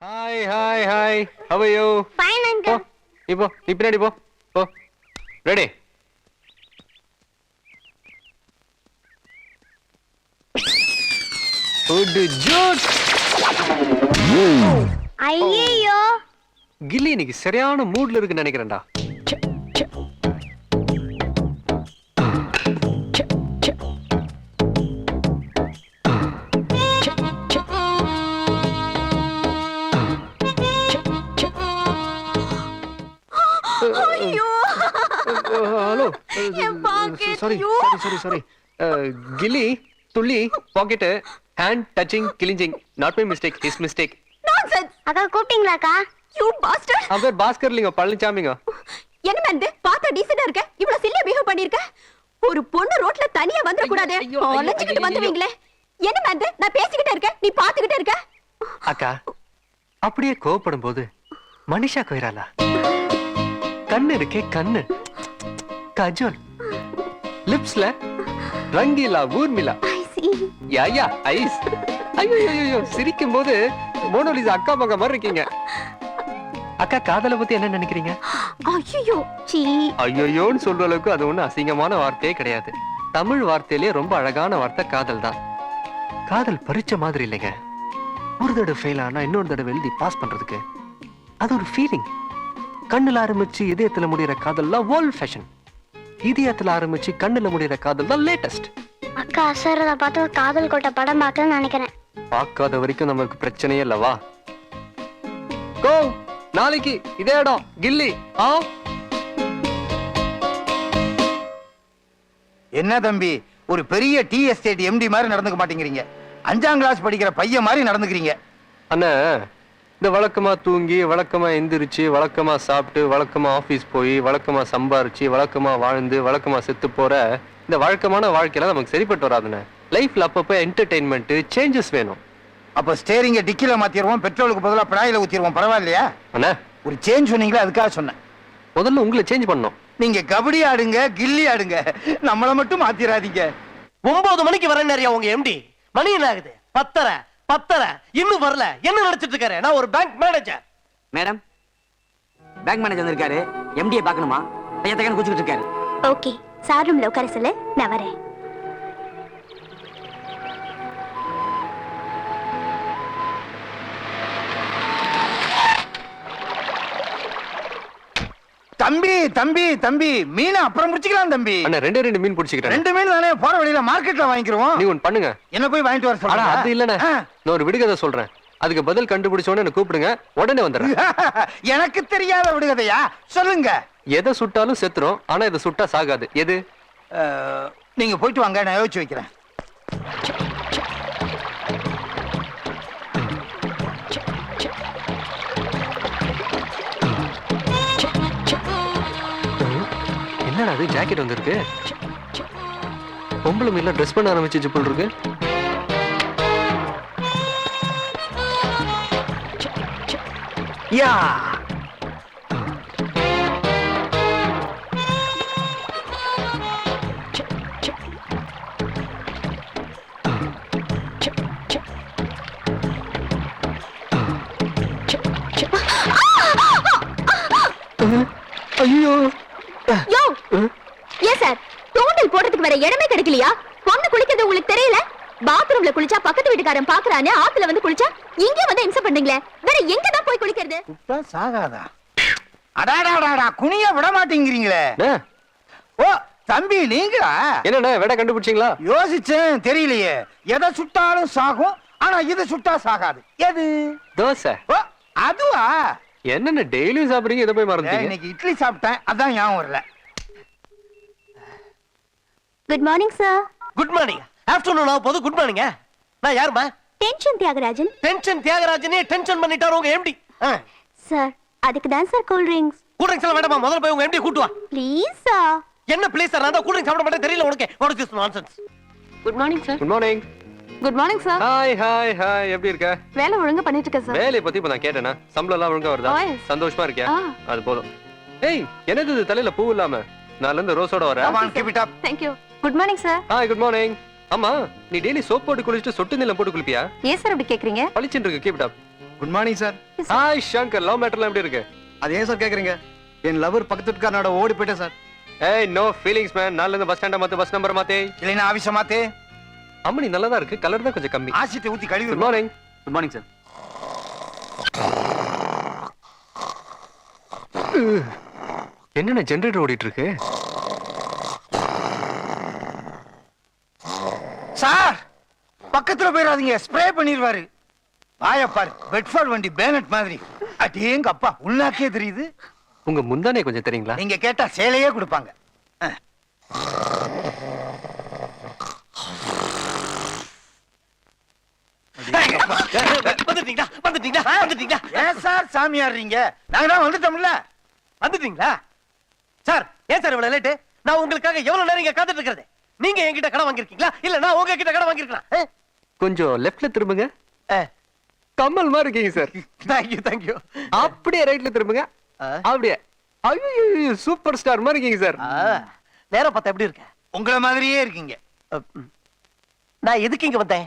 Hi, hi, hi. How are you? Fine, uncle. இப்போ நீ பின்னாடி போ. போ. Ready? Good job. ஐயோ கில்லி இன்னைக்கு சரியான மூட்ல இருக்குன்னு நினைக்கிறேன்டா. ஐயோ ஹலோ என் pocket, சாரி ஐயோ. சாரி சாரி கில்லி துள்ளி pocket hand touching clinching not my mistake his mistake nonsense அக்கா கூப்பிட்டீங்களாக்கா யூ பாஸ்டர் அவர் பாஸ்கர்லிங்க பழனிசாமிங்க என்ன மேன் பாத்தா டீசன்ட்டா இருக்க இவ்வளவு சில்லியா பிஹேவ் பண்ணிருக்க ஒரு பொண்ணு ரோட்ல தனியா வந்துட கூடாது ஐயோ, ஐயோ, அலஞ்சிட்டு ஐயோ, வந்துவீங்களே என்ன மேன் நான் பேசிக்கிட்டே இருக்கேன் நீ பாத்துக்கிட்டே இருக்க அக்கா அப்படியே கோவப்படும் போது மனிஷா கோயிராலா கண்ணு இருக்கே கண்ணு கஜோல் லிப்ஸ்ல ரங்கீலா ஊர்மிளா ஐ see யா யா ஐஸ் ஐயோ ஐயோ சிரிக்கும் போது மோனோலிசா அக்கா மக மாதிரி இருக்கீங்க அக்கா காதலை பத்தி என்ன நினைக்கிறீங்க ஐயோ சீ ஐயோன்னு சொல்ற அளவுக்கு அது ஒண்ணு அசிங்கமான வார்த்தையே கிடையாது தமிழ் வார்த்தையிலேயே ரொம்ப அழகான வார்த்தை காதல் தான் காதல் பரிச்ச மாதிரி இல்லைங்க ஒரு தடவை ஃபெயில் ஆனா இன்னொரு தடவை எழுதி பாஸ் பண்றதுக்கு அது ஒரு ஃபீலிங் கண்ணுல ஆரம்பிச்சு இதயத்துல முடியற காதல்லாம் ஓல்ட் ஃபேஷன் இதயத்துல ஆரம்பிச்சு கண்ணுல முடியற காதல் தான் லேட்டஸ்ட் அக்கா அசரத பார்த்து காதல் கோட்டை படம் பார்க்கணும்னு நினைக்கிறேன். பார்க்காத வரைக்கும் நமக்கு பிரச்சனையே இல்லவா கோ நாளைக்கு இதே இடம் கில்லி ஆ என்ன தம்பி ஒரு பெரிய டீ எஸ்டேட் எம்டி மாதிரி நடந்துக்க மாட்டேங்கிறீங்க 5ஆம் கிளாஸ் படிக்கிற பையன் மாதிரி நடந்துக்கிறீங்க அண்ணா இந்த வழக்கமா தூங்கி வழக்கமா எந்திரிச்சு வழக்கமா சாப்பிட்டு வழக்கமா ஆபீஸ் போய் வழக்கமா சம்பாரிச்சு வழக்கமா வாழ்ந்து வழக்கமா செத்து போற இந்த வழக்கமான வாழ்க்கையில நமக்கு சரிப்பட்டு வராதுண்ணே லைஃப்ல அப்பப்போ என்டர்டெயின்மெண்ட் சேஞ்சஸ் வேணும் அப்ப ஸ்டேரிங்க டிக்கில மாத்திடுவோம் பெட்ரோலுக்கு பதிலா பிராயில ஊத்திடுவோம் பரவாயில்லையா அண்ணா ஒரு சேஞ்ச் சொன்னீங்களா அதுக்காக சொன்னேன் முதல்ல உங்களை சேஞ்ச் பண்ணணும் நீங்க கபடி ஆடுங்க கில்லி ஆடுங்க நம்மள மட்டும் மாத்திராதீங்க 9 மணிக்கு வரேன் நிறைய உங்க எம்டி மணி என்ன ஆகுது 10:30 இன்னும் வரல என்ன நினைச்சிட்டு இருக்காரு நான் ஒரு bank manager madam bank manager வந்திருக்காரு எம்டியை பார்க்கணுமா பையன் குச்சிக்கிட்டு இருக்காரு ஓகே சார் ரூம்ல உட்கார சொல்லு நான் வரேன் தம்பி தம்பி தம்பி மீன் அப்புறம் முடிச்சுக்கலாம் தம்பி அண்ணா ரெண்டு மீன் பிடிச்சிக்கிறேன் 2 மீன் தானே போற வழியில மார்க்கெட்ல வாங்கிக்கிறோம் நீ ஒன்னு பண்ணுங்க என்ன போய் வாங்கிட்டு வர ஆனா சொல்றேன் அது இல்லண்ணே நான் ஒரு விடுகதை சொல்றேன் அதுக்கு பதில் கண்டுபிடிச்சோன்னு என்ன கூப்பிடுங்க உடனே வந்துடுறேன் எனக்கு தெரியாத விடுகதையா சொல்லுங்க எதை சுட்டாலும் செத்துரும் ஆனா இதை சுட்டா சாகாது எது நீங்க போயிட்டு வாங்க நான் யோசிச்சு வைக்கிறேன் என்னடா அது ஜாக்கெட் வந்திருக்கு பொம்பளை மீன்ல ட்ரெஸ் பண்ண ஆரம்பிச்சு போல் இருக்கு யா ஐயோ யோ ஏன் சார் தூண்டல் போடுறதுக்கு வேற இடமே கிடைக்கலையா பொண்ணு குளிக்கிறது உங்களுக்கு தெரியல பாத்ரூம்ல குளிச்சா பக்கத்து வீட்டுக்காரன் பாக்குறானே ஆத்துல வந்து குளிச்சா இங்க வந்து இம்சை பண்ணீங்களே வேற எங்க தான் போய் குளிக்கிறது சுட்டா சாகாதா அடாடாடாடா குனிய விட மாட்டேங்கிறீங்களே ஓ தம்பி நீங்களா என்னண்ணே விட கண்டுபிடிச்சீங்களா யோசிச்சேன் தெரியலையே எதை சுட்டாலும் சாகும் ஆனா இது சுட்டா சாகாது எது தோசை ஓ அதுவா என்னென்ன டெய்லியும் சாப்பிடுறீங்க இதை போய் மறந்துட்டீங்க இன்னைக்கு இட்லி சாப்பிட்டேன் அதான் ஞாபகம் வரல good morning sir good morning afternoon ஆக போது குட் மார்னிங் நான் யாருமா டென்ஷன் தியாகராஜன் டென்ஷன் தியாகராஜனே டென்ஷன் பண்ணிட்டாரு உங்க எம்டி சார் அதுக்கு தான் sir cool drinks cool drinks எல்லாம் வேண்டாமா முதல்ல போய் உங்க எம்டி கூட்டு வா ப்ளீஸ் சார் என்ன ப்ளீஸ் சார் நான் கூல் ட்ரிங்க்ஸ் சாப்பிட மாட்டேன் தெரியல உனக்கு what is this nonsense good morning sir good morning good morning sir hi hi hi எப்படி இருக்க வேலை ஒழுங்கா பண்ணிட்டு இருக்கேன் சார் வேலையை பத்தி இப்ப நான் கேட்டேனா சம்பளம் எல்லாம் ஒழுங்கா வருதா Oh, yes. சந்தோஷமா இருக்கியா ஆ. அது போதும் ஏய் என்னது இது தலையில பூ இல்லாம நான்ல இருந்து ரோஸோட வரேன் Come on, keep it up. Thank you good morning sir hi good morning அம்மா நீ டெய்லி சோப் போட்டு குளிச்சிட்டு சொட்டு நீலம் போட்டு குளிப்பியா ஏன் சார் அப்படி கேக்குறீங்க பளிச்சுன்னு இருக்கு keep it up good morning sir. Hi Shankar, love மேட்டர்லாம் எப்படி இருக்கு? அது ஏன் சார் கேக்குறீங்க? என் லவர் பக்கத்து வீட்டுக்காரனோட ஓடி போயிட்டேன் சார். ஏய் நோ ஃபீலிங்ஸ் மேன். நாளைல இருந்து பஸ் ஸ்டாண்ட மாத்து, பஸ் நம்பர் மாத்தே. இல்லைன்னா ஆவிஷ மாத்தே. அம்மனி நல்லதா இருக்கு, கலர் தான் கொஞ்சம் கம்மி. ஆசித்தை ஊத்தி கழுவி. Good morning. Good morning sir. என்னென்ன ஜெனரேட்டர் ஓடிட்டு இருக்கு? சார் பக்கத்துல போயிடாதீங்க, ஸ்ப்ரே பண்ணிடுவாரு. வாயப்பாரு, பெட்ஃபால் வண்டி பேனட் மாதிரி. அடேங்க அப்பா, உள்நாக்கே தெரியுது. உங்க முந்தானே கொஞ்சம் தெரியுங்களா? நீங்க கேட்டா சேலையே கொடுப்பாங்க. வந்துட்டீங்களா வந்துட்டீங்களா வந்துட்டீங்களா? ஏன் சார் சாமியாடுறீங்க? நாங்க தான் வந்துட்டோம்ல. வந்துட்டீங்களா சார்? ஏன் சார் இவ்வளவு லேட்டு? நான் உங்களுக்காக எவ்வளவு நேரம் இங்க காத்துட்டு இருக்கிறது? நீங்க என்கிட்ட கடன் வாங்கிருக்கீங்களா இல்ல நான் உங்ககிட்ட கடன் வாங்கிருக்கேன்? கொஞ்சம் லெஃப்ட்ல திரும்புங்க. கமல் மாதிரி இருக்கீங்க சார். Thank you thank you. அப்படியே ரைட்ல திரும்புங்க. அப்படியே. ஐயோ சூப்பர் ஸ்டார் மாதிரி இருக்கீங்க சார். நேரம் பார்த்தா எப்படி இருக்க? உங்கள மாதிரியே இருக்கீங்க. நான் எதுக்கு இங்க வந்தேன்?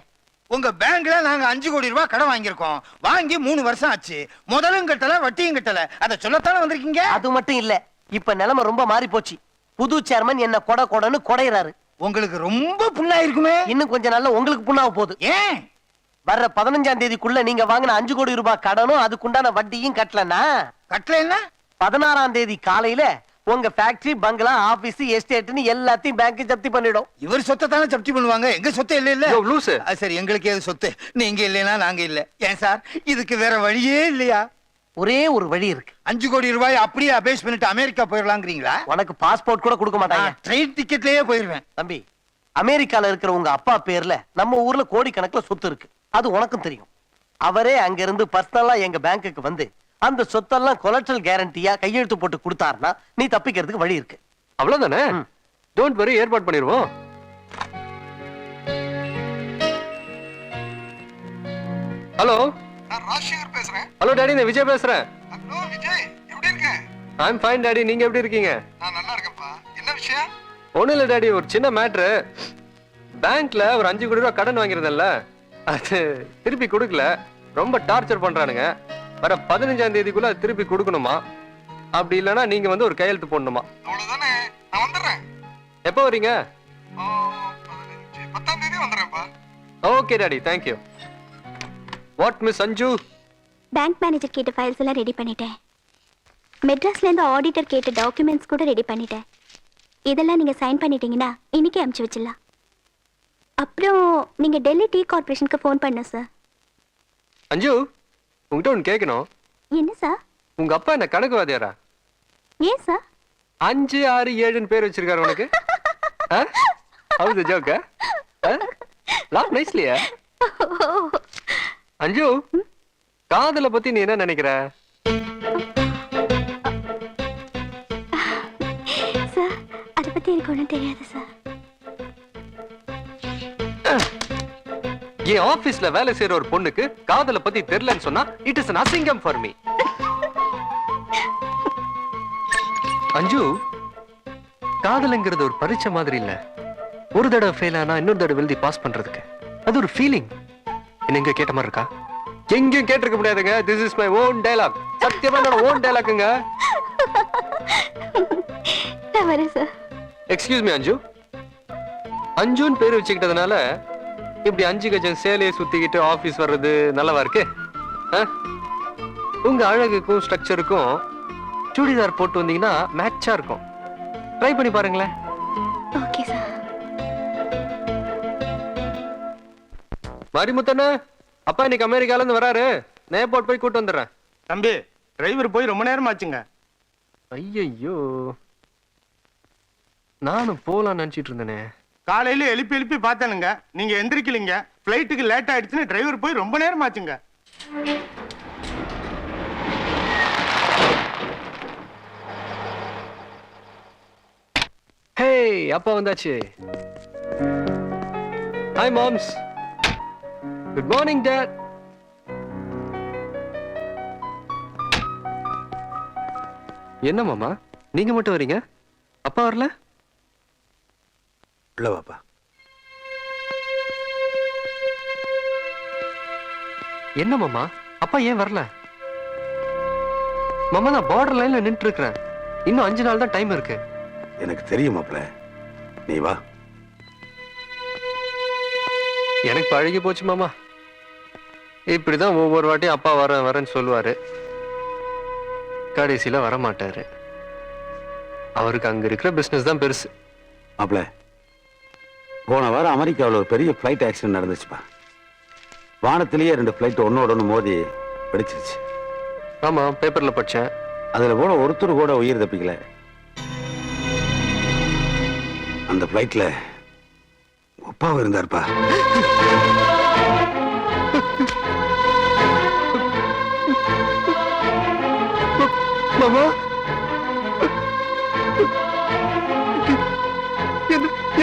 உங்க பேங்க்ல நாங்க 5 கோடி ரூபாய் கடன் வாங்கியிருக்கோம். வாங்கி 3 வருஷம் ஆச்சு. முதலும் கட்டல, வட்டியும் கட்டல. அத சொல்லத்தானே வந்திருக்கீங்க? அது மட்டும் இல்ல, இப்ப நிலைமை ரொம்ப மாறி போச்சு. புது சேர்மன் என்ன கொடன்னு கொடையறாரு. உங்களுக்கு ரொம்ப புண்ணாயிருக்குமே. இன்னும் கொஞ்ச நாள்ல உங்களுக்கு புண்ணாக போகுது. ஏன்? வர்ற 15ஆம் தேதிக்குள்ள நீங்க வாங்கின 5 கோடி ரூபாய் கடனும் அதுக்குண்டான வட்டியும் கட்டலன்னா கட்டலன்னா 16ஆம் தேதி காலையில உங்க ஃபேக்டரி, பங்களா, ஆபீஸ், எஸ்டேட்னு எல்லாத்தையும் பேங்க் ஜப்தி பண்ணிடும். இவர் சொத்தை தானே ஜப்தி பண்ணுவாங்க. எங்க சொத்து இல்ல இல்ல. யோ லூசு. சரி, எங்களுக்கு ஏது சொத்து? நீங்க இல்லைன்னா நாங்க இல்ல. ஏன் சார், இதுக்கு வேற வழியே இல்லையா? ஒரே ஒரு வழி இருக்கு. 5 கோடி ரூபாய் அப்படியே அபேஸ் பண்ணிட்டு அமெரிக்கா போயிடலாங்கிறீங்களா? உனக்கு பாஸ்போர்ட் கூட கொடுக்க மாட்டாங்க. ட்ரெயின் டிக்கெட்லயே போயிருவேன். தம்பி, அமெரிக்கால இருக்கிற உங்க அப்பா பேர்ல நம்ம ஊர்ல கோடிக்கணக்குல சொத்து இருக்கு. அது உனக்கும் தெரியும். அவரே அங்க இருந்து பர்சனலா எங்க பேங்க்குக்கு வந்து அந்த சொத்தெல்லாம் கொலட்ரல் கேரண்டியா கையெழுத்து போட்டு கொடுத்தாருன்னா நீ தப்பிக்கிறதுக்கு வழி இருக்கு. அவ்வளவுதானே? டோன்ட் வரி, ஏற்பாடு பண்ணிடுவோம். ஹலோ, நான் ராஜசேகர் பேசுறேன். ஹலோ டாடி, நான் விஜய் பேசுறேன். ஹலோ விஜய், எப்படி இருக்க? ஐ அம் ஃபைன் டாடி, நீங்க எப்படி இருக்கீங்க? நான் நல்லா இருக்கேன்ப்பா. என்ன விஷயம்? ஒண்ணும் இல்ல டாடி, ஒரு சின்ன மேட்ரு. பேங்க்ல ஒரு 5 கோடி ரூபாய் கடன் வாங்கியிருந்தேன்ல, அது திருப்பி கொடுக்கல. ரொம்ப டார்ச்சர் பண்றானுங்க. வர 15ஆம் தேதிக்குள்ள அது திருப்பி கொடுக்கணுமா? அப்படி இல்லைன்னா நீங்க வந்து ஒரு கையெழுத்து போடணுமா? அவ்வளவுதானே, நான் வந்துடுறேன். எப்போ வரீங்க? 10ஆம் தேதி வந்துடுறேன்ப்பா. Okay daddy, thank you. What miss Anju? Bank manager கேட்ட ஃபைல்ஸ் எல்லாம் ரெடி பண்ணிட்டேன். மெட்ராஸ்ல இருந்து ஆடிட்டர் கேட்ட டாக்குமெண்ட்ஸ் கூட ரெடி பண்ணிட்டேன். இதெல்லாம் நீங்க சைன் பண்ணிட்டீங்கன்னா இன்னைக்கே அனுப்பிச்சு வச்சிடலாம். அப்புறம் நீங்க டெல்லி டீ கார்பரேஷனுக்கு ஃபோன் பண்ண சார். அஞ்சு, உங்ககிட்ட ஒன்று கேட்கணும். என்ன சார்? உங்க அப்பா என்ன கணக்குவாதியாரா? ஏன் சார்? 5, 6, 7 பேர் வச்சிருக்காரு உனக்கு. ஹவுஸ் தி ஜோக்? லாஃப் நைஸ்லியா? அஞ்சு, காதலை பத்தி நீ என்ன நினைக்கிற? சார், அதை பத்தி எனக்கு ஒன்றும் தெரியாது சார். என் ஆபீஸ்ல வேலை செய்யற ஒரு பொண்ணுக்கு காதலை பத்தி தெரியலன்னு சொன்னா இட் இஸ் an அசிங்கம் ஃபார் மீ. அஞ்சு, காதலுங்கிறது ஒரு பரீட்சை மாதிரி இல்ல. ஒரு தடவை ஃபெயில் ஆனா இன்னொரு தடவை எழுதி பாஸ் பண்றதுக்கு அது ஒரு ஃபீலிங். என்ன எங்க கேட்ட மாதிரி இருக்கா? எங்கேயும் கேட்டிருக்க முடியாதுங்க. This is my own dialogue. சத்தியமா என்னோட ஓன் டயலாக்குங்க. நான் வரேன் சார். எக்ஸ்கியூஸ் மீ அஞ்சு. அஞ்சுன்னு பேர் வச்சுக்கிட்டதுனால இப்படி 5 கஜம் சேலையை சுத்திக்கிட்டு ஆபீஸ் வர்றது நல்லவா இருக்கு? உங்க அழகுக்கும் ஸ்ட்ரக்சருக்கும் சுடிதார் போட்டு வந்தீங்கன்னா மேட்சா இருக்கும். ட்ரை பண்ணி பாருங்களேன். Okay sir. மாரிமுத்தண்ணே, அப்பா இன்னைக்கு அமெரிக்கால இருந்து வராரு. நான் ஏர்போர்ட் போய் கூட்டு வந்துடுறேன். தம்பி, டிரைவர் போய் ரொம்ப நேரம் ஆச்சுங்க. ஐயோ, நானும் போலான்னு நினைச்சிட்டு இருந்தேனே. காலையில எழுப்பி பார்த்தேனுங்க, நீங்க எந்திரிக்கலீங்க. பிளைட்டுக்கு லேட் ஆயிடுச்சுன்னு டிரைவர் போய் ரொம்ப நேரம் ஆச்சுங்க. ஹே, அப்பா வந்தாச்சு. Hi moms. Good morning dot. என்ன மாமா, நீங்க மட்டும் வரீங்க, அப்பா வரல? உள்ள வாப்பா. என்ன மாமா, அப்பா ஏன் வரல? மாமா நான் பார்டர் லைன்ல நின்று இருக்கிறேன். இன்னும் 5 நாள் தான் டைம் இருக்கு. எனக்கு தெரியும் மாப்ள, நீ வா. எனக்கு பழகி போச்சு மாமா. இப்படிதான் ஒவ்வொரு வாட்டியும் அப்பா வரேன்னு சொல்லுவாரு, கடைசியில வர மாட்டாரு. அவருக்கு அங்க இருக்கிற பிசினஸ் தான் பெருசு. மாப்ள, போன வாரம் அமெரிக்காவில் ஒரு பெரிய ஃபிளைட் ஆக்சிடென்ட் நடந்துச்சுப்பா. வானத்திலேயே 2 ஃபிளைட் ஒன்னோட ஒன்று மோதி வெடிச்சிருச்சு. ஆமா, பேப்பர்ல படிச்சேன். அதுல கூட ஒருத்தர் கூட உயிர் தப்பிக்கல. அந்த ஃபிளைட்ல அப்பாவும் இருந்தாருப்பா. மாமா,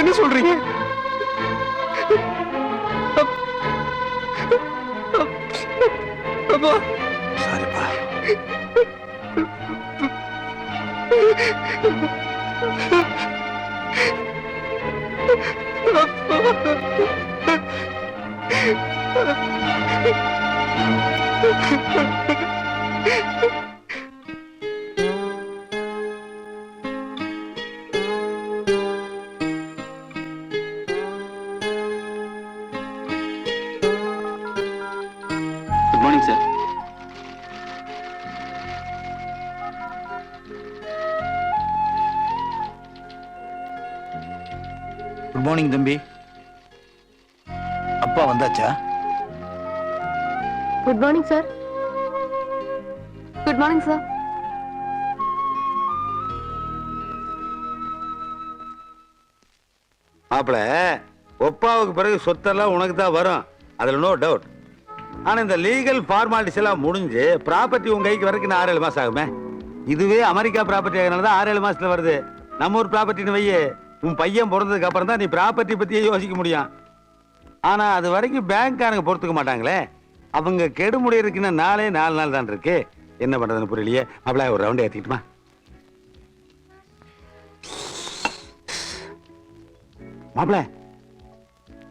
என்ன சொல்றீங்க? அப்பா, சாரிப்பா. Good morning sir. Good morning தம்பி. அப்பா வந்தாச்சா? Good morning sir. Good morning sir. மாப்பிள, ஒப்பாவுக்கு பிறகு சொத்தெல்லாம் உனக்கு தான் வரும், அதுல நோ டவுட். ஆனா இந்த லீகல் ஃபார்மாலிட்டிஸ் எல்லாம் முடிஞ்சு ப்ராப்பர்ட்டி உங்க கைக்கு வரைக்கும் 6-7 மாசம் ஆகுமே. இதுவே அமெரிக்கா ப்ராப்பர்ட்டி ஆகிறனால தான் 6-7 மாசத்துல வருது. நம்ம ஒரு ப்ராப்பர்ட்டின்னு வையே, உன் பையன் பிறந்ததுக்கு அப்புறம் தான் நீ ப்ராப்பர்ட்டி பத்தியே யோசிக்க முடியும். ஆனா அது வரைக்கும் பேங்க்காரங்க பொறுத்துக்க மாட்டாங்களே. அவங்க கெடு முடியறதுக்கு இன்னும் 4 நாள் தான் இருக்கு. என்ன பண்றதுன்னு புரியலையே. மாப்பிள, ஒரு ரவுண்ட் ஏத்திக்கிட்டுமா? மாப்பிள,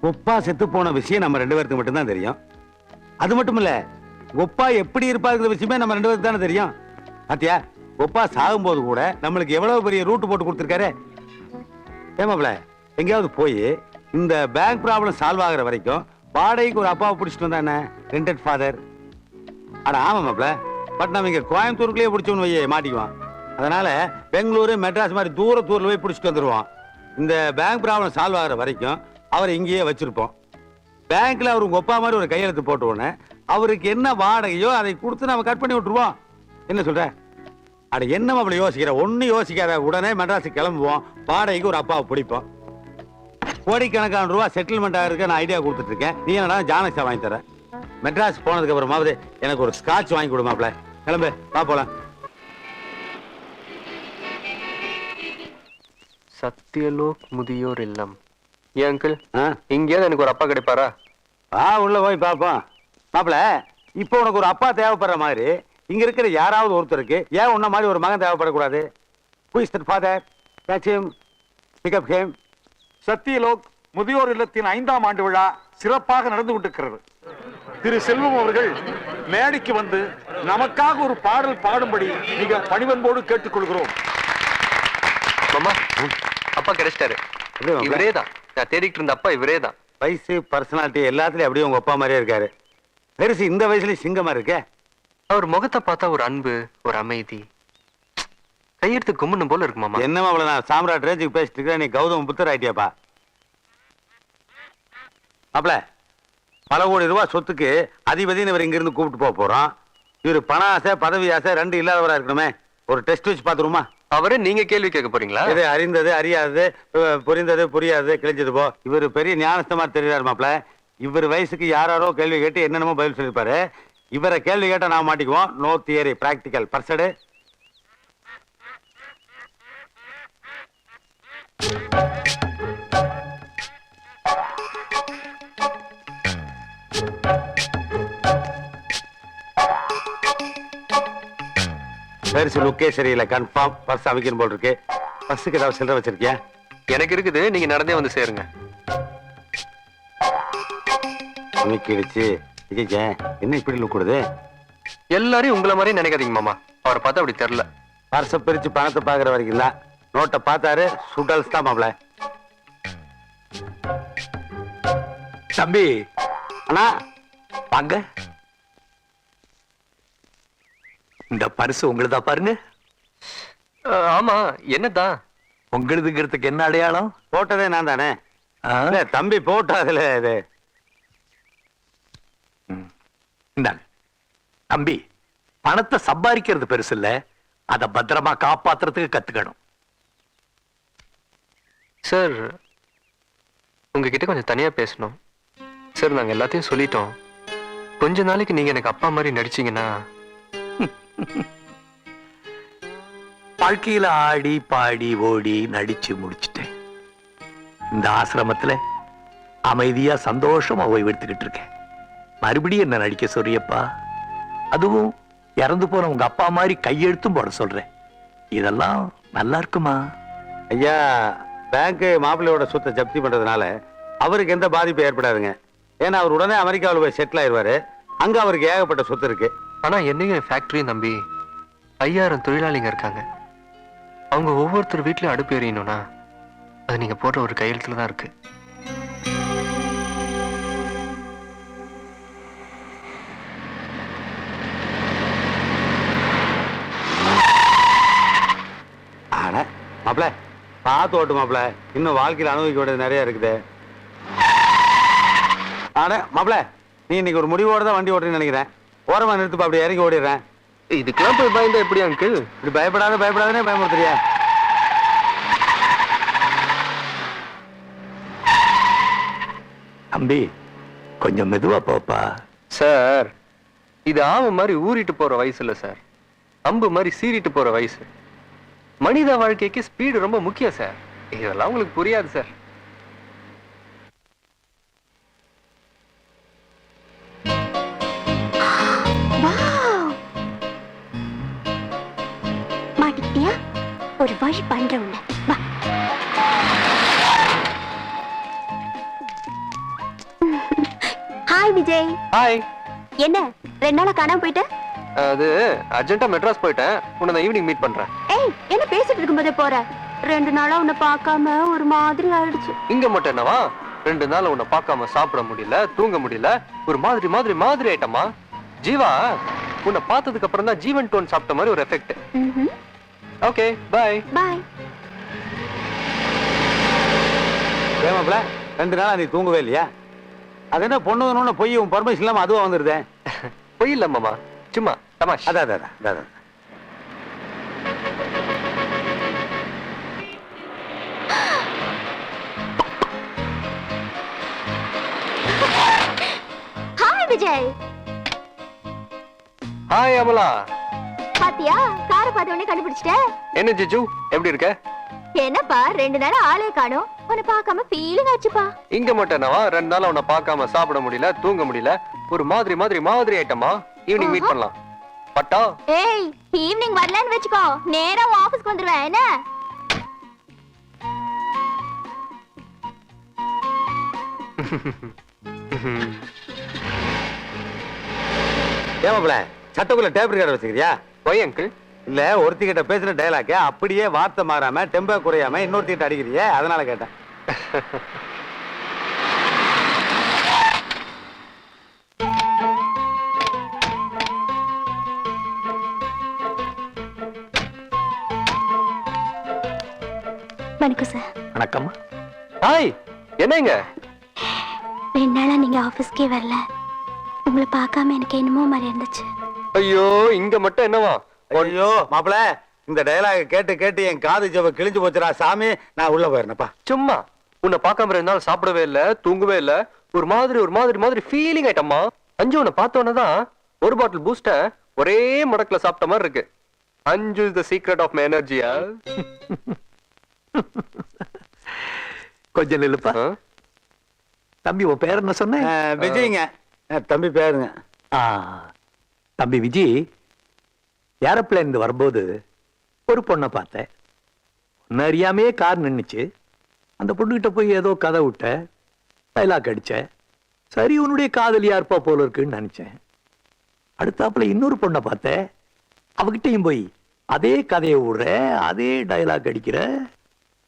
ஒப்பா செத்து போன விஷயம் நம்ம 2 பேருக்கு மட்டும்தான் தெரியும். அது மட்டும் இல்ல, ஒப்பா எப்படி இருப்பாங்கிற விஷயமே நம்ம 2 பேருக்கு தானே தெரியும். பாத்தியா, ஒப்பா சாகும்போது கூட நம்மளுக்கு எவ்வளவு பெரிய ரூட் போட்டு கொடுத்துருக்காரு. ஏமாப்ல, எங்கேயாவது போய் இந்த பேங்க் ப்ராப்ளம் சால்வ் ஆகுற வரைக்கும் வாடகைக்கு ஒரு அப்பாவை பிடிச்சிட்டு வந்தா என்ன? Rented father. ஆனா ஆமா மாப்ள, பட் நம்ம இங்க கோயம்புத்தூருக்குள்ளேயே பிடிச்சோன்னு வையே மாட்டிக்குவான். அதனால பெங்களூரு மெட்ராஸ் மாதிரி தூரத்துல போய் பிடிச்சிட்டு வந்துருவான். இந்த பேங்க் ப்ராப்ளம் சால்வ் ஆகுற வரைக்கும் அவரை இங்கேயே வச்சிருப்போம். பேங்க்ல அவர் உங்க அப்பா மாதிரி ஒரு கையெழுத்து போட்ட உடனே அவருக்கு என்ன வாடகையோ அதை கொடுத்து நம்ம கட் பண்ணி விட்டுருவோம். என்ன சொல்ற? அட என்ன மாப்பிள யோசிக்கிற? ஒன்னும் யோசிக்காத, உடனே மெட்ராஸுக்கு கிளம்புவோம். வாடகைக்கு ஒரு அப்பாவை பிடிப்போம். கோடிக்கணக்கான ரூபா செட்டில்மெண்ட் ஆகிருக்க நான் ஐடியா கொடுத்துட்டு இருக்கேன். நீ என்னடா ஜானக்ஸா வாங்கி தர? மெட்ராஸ் போனதுக்கு அப்புறமாவது எனக்கு ஒரு ஸ்காட்ச் வாங்கி கொடு மாப்பிள. கிளம்பு, வா போலாம். சத்யலோக் முதியோர் இல்லம். ஏன் அங்கிள், இங்கேயாவது எனக்கு ஒரு அப்பா கிடைப்பாரா? உள்ள போய் பாப்போம். மாப்பிள, இப்போ உனக்கு ஒரு அப்பா தேவைப்படுற மாதிரி இங்க இருக்கிற யாராவது ஒருத்தருக்கு ஏன் உன்ன மாதிரி ஒரு மகன் தேவைப்படக்கூடாது? Who is that father? Catch him. Pick up him. சத்தியலோக் முதியோர் இல்லத்தின் 5ஆம் ஆண்டு விழா சிறப்பாக நடந்து கொண்டிருக்கிறது. திரு செல்வம் அவர்கள் மேடைக்கு வந்து நமக்காக ஒரு பாடல் பாடும்படி மிக பணிவன்போடு கேட்டுக்கொள்கிறோம். மாமா, அப்பா கிடைச்சிட்டாரு. இவரேதான் நான் தேடிட்டு இருந்த அப்பா, இவரேதான். வயசு, பர்சனாலிட்டி எல்லாத்துலயும் அப்படியே உங்க அப்பா மாதிரியே இருக்காரு. பெருசு இந்த வயசுல சிங்கமா இருக்க. அவர் முகத்தை பார்த்தா ஒரு அன்பு, ஒரு அமைதி, கையெடுத்து கும்பிடணும் போல இருக்கு மாமா. என்னமா அவ்வளவு நான் சாம்ராட் ரேஞ்சுக்கு பேசிட்டு இருக்கேன், நீ கௌதம் புத்தர் ஆயிட்டியாப்பா. மாப்பிள, பல கோடி ரூபாய் சொத்துக்கு அதிபதினு இவர் இங்க இருந்து கூப்பிட்டு போக போறோம். இவர் பண ஆசை, பதவி ஆசை 2 இல்லாதவரா இருக்கணுமே. ஒரு டெஸ்ட் வச்சு பாத்துருமா? அவரே நீங்க கேள்வி கேட்க போறீங்களா? இது அறிந்தது, அறியாதது, புரிந்தது, புரியாதது, கிழிஞ்சது போ. இவர் பெரிய ஞானஸ்தமா தெரியாரு மாப்பிள. இவர் வயசுக்கு யாரோ கேள்வி கேட்டு என்னென்னமோ பதில் சொல்லிருப்பாரு. இவரை கேள்வி கேட்டா நான் மாட்டிக்குவோம். No theory, practical. பர்சடு பெருசு லுக்கே சரியில்லை. கன்ஃபார்ம் பர்ஸ் அமைக்கணும் போல் இருக்கு. பர்ஸுக்கு ஏதாவது சில்லறை வச்சிருக்கியா? எனக்கு இருக்குது, நீங்க நடந்தே வந்து சேருங்க. அமைக்கிடுச்சு. என்ன இப்படி லுக் கொடுது? எல்லாரையும் உங்களை மாதிரி நினைக்காதீங்க மாமா. அவரை பார்த்தா அப்படி தெரியல. பர்ஸ பிரிச்சு பணத்தை பாக்குற வரைக்கும் தான். நோட்டை பார்த்தாரு சுடல்ஸ் தான் மாப்பிள. தம்பி அண்ணா வாங்க. இந்த பரிசு உங்களுதா பாருங்க. ஆமா, என்னதான் உங்களுதுங்கிறதுக்கு என்ன அடையாளம்? போட்டதே நான் தானே. ஆ? இல்ல, தம்பி போட்டா அதுல இது. இந்தாங்க. தம்பி, பணத்தை சம்பாதிக்கிறது பெருசு இல்ல, அத பத்திரமா காப்பாத்துறதுக்கு கத்துக்கணும். சார், உங்ககிட்ட கொஞ்சம் தனியா பேசணும். சார், நாங்க எல்லாத்தையும் சொல்லிட்டோம். கொஞ்ச நாளைக்கு நீங்க எனக்கு அப்பா மாதிரி நடிச்சீங்கன்னா. வாழ்க்கையில ஆடி பாடி ஓடி நடிச்சு முடிச்சிட்டேன். இந்த ஆசிரமத்துல அமைதியா சந்தோஷமா ஓய்வு எடுத்துக்கிட்டு இருக்கேன். மறுபடியும் என்ன நடிக்க சொல்றியப்பா? அதுவும் இறந்து போன உங்க அப்பா மாதிரி கையெழுத்தும் போட சொல்றேன். இதெல்லாம் நல்லா இருக்குமா? ஐயா, பேங்க் மாப்பிள்ளையோட சொத்தை ஜப்தி பண்றதுனால அவருக்கு எந்த பாதிப்பும் ஏற்படாதுங்க. ஏன்னா அவர் உடனே அமெரிக்காவில் போய் செட்டில் ஆயிடுவாரு. அங்க அவருக்கு ஏகப்பட்ட சொத்து இருக்கு. ஆனா என்னையும் ஃபேக்டரியும் நம்பி 5000 தொழிலாளிங்க இருக்காங்க. அவங்க ஒவ்வொருத்தர் வீட்லயும் அடுப்பு எறியணும்னா அது நீங்க போடுற ஒரு கையெழுத்துல தான் இருக்கு. ஆனா மாப்பிள பார்த்து ஓட்டு மாப்பிள, இன்னும் வாழ்க்கையில் அனுபவிக்க வேண்டியது நிறைய இருக்குது. ஆனா மாப்பிள, நீ இன்னைக்கு ஒரு முடிவோட தான் வண்டி ஓட்டுறேன்னு நினைக்கிறேன். ஓரமா நிறுத்துப்பா, அப்படி இறங்கி ஓடிடுறேன். இதுக்கெல்லாம் போய் பயந்தா எப்படி அங்கிள்? இப்படி பயப்படாதே பயமுறுத்துறியா? தம்பி, கொஞ்சம் மெதுவா போப்பா. சார், இது ஆமை மாதிரி ஊறிட்டு போற வயசு இல்ல சார், அம்பு மாதிரி சீறிட்டு போற வயசு. மனித வாழ்க்கைக்கு ஸ்பீடு ரொம்ப முக்கியம் சார். இதெல்லாம் உங்களுக்கு புரியாது சார். மாட்டிக்கிட்டியா? ஒரு வழி பண்ற உன்னை. வா. ஹாய் விஜய். ஹாய். என்ன 2 நாளா காணாம போயிட்ட? அது அர்ஜென்ட்டா மெட்ராஸ் போயிட்டேன். உன்னை நான் ஈவினிங் மீட் பண்றேன். ஏய், என்ன பேசிட்டு இருக்கும்போதே போற? 2 நாளா உன்னை பார்க்காம ஒரு மாதிரி ஆயிடுச்சு. இங்க மட்டும் என்னவா, 2 நாள் உன்னை பார்க்காம சாப்பிட முடியல, தூங்க முடியல, ஒரு மாதிரி மாதிரி மாதிரி ஆயிட்டமா. ஜீவா, உன்னை பார்த்ததுக்கு அப்புறம் தான் ஜீவன் டோன் சாப்பிட்ட மாதிரி ஒரு எஃபெக்ட். Okay, by. பை. ஏன் மாப்பிள, 2 நாளா நீ தூங்கவே இல்லையா? அது என்ன பொண்ணுன்னு பொய் உன் பர்மிஷன் இல்லாம அதுவா வந்துருதே? பொய் இல்ல மாமா, சும்மா தமாஷ். அதான். ஹாய் விஜய். ஹாய் அமலா. பாத்தியா, காரை பார்த்த உடனே கண்டுபிடிச்சிட்ட. என்ன ஜிஜு, எப்படி இருக்க? என்னப்பா 2 நாளா ஆளே காணோம், உன்னை பார்க்காம ஃபீலிங் ஆச்சுப்பா. இங்க மட்டும் என்னவா, 2 நாள் உன்னை பார்க்காம சாப்பிட முடியல, தூங்க முடியல, ஒரு மாதிரி மாதிரி மாதிரி ஆயிட்டமா. ஈவினிங் மீட் பண்ணலாம் பட்டா? ஏய், ஈவினிங் வரலன்னு வெச்சுக்கோ, நேரா ஆபீஸ்க்கு வந்துருவேன். என்ன? ஏன் மாப்பிள, சட்டக்குள்ள டேப் ரெக்கார்டர் வச்சுக்கிறியா? Why uncle? இல்ல, ஒருத்தி கிட்ட பேசுற டயலாக்க அப்படியே வார்த்தை மாறாம டெம்போ குறையாம இன்னொருத்திட்ட அடிக்கிறியே, அதனால கேட்டேன். வணக்கம் சார். வணக்கம். ஹாய், என்னங்க 2 நாளா நீங்க ஆபீஸ்க்கே வரல. உங்களை பார்க்காம எனக்கு என்னமோ மாதிரி இருந்துச்சு. ஐயோ, இங்க மட்டும் என்னவா? ஐயோ மாப்பிள, இந்த டயலாக கேட்டு கேட்டு என் காது ஜவ கிழிஞ்சு போச்சுடா சாமி. நான் உள்ள போயிருந்தப்பா. சும்மா உன்னை பார்க்காம 2 நாள் சாப்பிடவே இல்ல, தூங்கவே இல்ல, ஒரு மாதிரி ஒரு மாதிரி மாதிரி ஃபீலிங் ஆயிட்டம்மா. அஞ்சு உன்னை பார்த்தோன்னே தான் ஒரு பாட்டில் பூஸ்ட ஒரே மடக்குல சாப்பிட்ட மாதிரி இருக்கு. Anju is the secret of my எனர்ஜியா. கொஞ்சம் நில்லுப்பா. தம்பி, உன் பேர் என்ன சொன்ன? விஜய்ங்க. தம்பி பேருங்க. தம்பி விஜய், ஏரோப்ளேன் வரும்போது ஒரு பொண்ணை பார்த்தேன். ஒன்னு அறியாமையே கார் நின்னுச்சு. அந்த பொண்ணுகிட்ட போய் ஏதோ கதை விட்ட, டைலாக் அடிச்ச. சரி, உன்னுடைய காதலியா இருப்பா போல இருக்குன்னு நினைச்சேன். அடுத்தாப்புல இன்னொரு பொண்ணை பார்த்தேன், அவகிட்டையும் போய் அதே கதையை விடுற, அதே டயலாக் அடிக்கிற.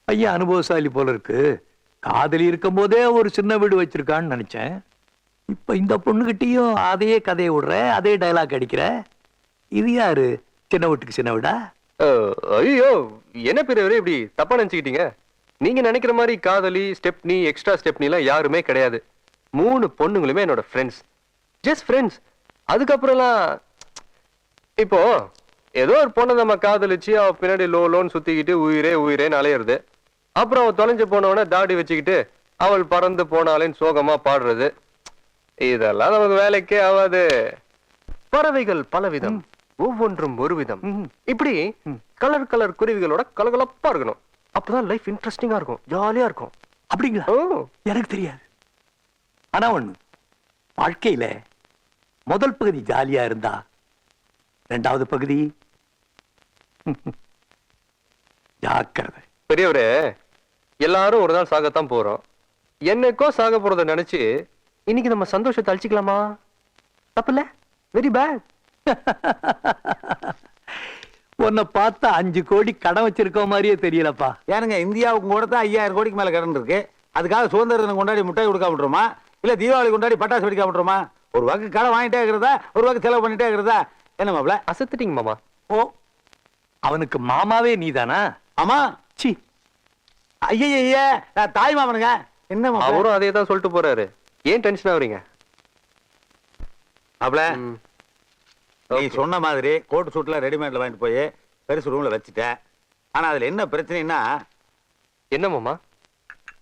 பையன் அனுபவசாலி போல இருக்கு, காதலி இருக்கும் போதே ஒரு சின்ன வீடு வச்சிருக்கான்னு நினைச்சேன். இப்ப இந்த பொண்ணுகிட்டயும் அதே கதையை விடுற, அதே டயலாக் அடிக்கிற. இது யாரு சின்ன வீட்டுக்கு சின்ன வீடா? ஐயோ, என்ன பெரியவரே இப்படி தப்பா நினைச்சுக்கிட்டீங்க? நீங்க நினைக்கிற மாதிரி காதலி, ஸ்டெப்னி, எக்ஸ்ட்ரா ஸ்டெப்னி எல்லாம் யாருமே கிடையாது. 3 பொண்ணுங்களுமே என்னோட ஃப்ரெண்ட்ஸ், ஜஸ்ட் ஃப்ரெண்ட்ஸ். அதுக்கப்புறம்லாம் இப்போ ஏதோ ஒரு பொண்ணை நம்ம காதலிச்சு அவ பின்னாடி லோன்னு சுத்திக்கிட்டு உயிரே உயிரேன்னு அலையிறது. அப்புறம் அவ தொலைஞ்சு போனவன தாடி வச்சுக்கிட்டு அவள் பறந்து போனாலேன்னு சோகமா பாடுறது. இதெல்லாம் நமக்கு வேலைக்கே ஆகாது. பறவைகள் பலவிதம், ஒவ்வொன்றும் ஒரு விதம். இப்படி கலர் கலர் குருவிகளோட கலகலப்பா இருக்கணும். அப்பதான் லைஃப் இன்ட்ரெஸ்டிங்கா இருக்கும், ஜாலியா இருக்கும். அப்படிங்களா? எனக்கு தெரியாது. ஆனா ஒண்ணு, வாழ்க்கையில முதல் பகுதி ஜாலியா இருந்தா 2வது பகுதி ஜாக்கிரதை. பெரியவரே, எல்லாரும் ஒரு நாள் சாகத்தான் போறோம். என்னைக்கோ சாக போறத நினைச்சு இன்னைக்கு நம்ம சந்தோஷத்தை அழிச்சுக்கலாமா? தப்புல? Very bad. உன்னை பார்த்தா 5 கோடி கடன் வச்சிருக்க மாதிரியே தெரியலப்பா. ஏனுங்க, இந்தியாவுக்கு கூட தான் 5000 கோடிக்கு மேல கடன் இருக்கு. அதுக்காக சுதந்திர தினம் கொண்டாடி முட்டாய் கொடுக்க விட்டுருமா, இல்ல தீபாவளி கொண்டாடி பட்டாசு வெடிக்க விட்டுருமா? ஒரு வகை கடன் வாங்கிட்டே இருக்கிறதா, ஒரு வகை செலவு பண்ணிட்டே இருக்கிறதா? என்ன மாப்ள? அசத்துட்டீங்க மாமா. ஓ, அவனுக்கு மாமாவே நீதானா? ஆமா. சி, ஐய தாய் மாமனுங்க. என்ன மாப்ள? அவரும் அதே தான் சொல்லிட்டு போறாரு. ஏன் டென்ஷன் ஆகுறீங்க? மாப்ள, நீ Okay. சொன்ன மாதிரி கோட் சூட்ல ரெடிமேட்ல வாங்கிட்டு போய் பெருசு ரூம்ல வச்சுட்டேன். ஆனா அதுல என்ன பிரச்சனைன்னா, என்ன மாமா?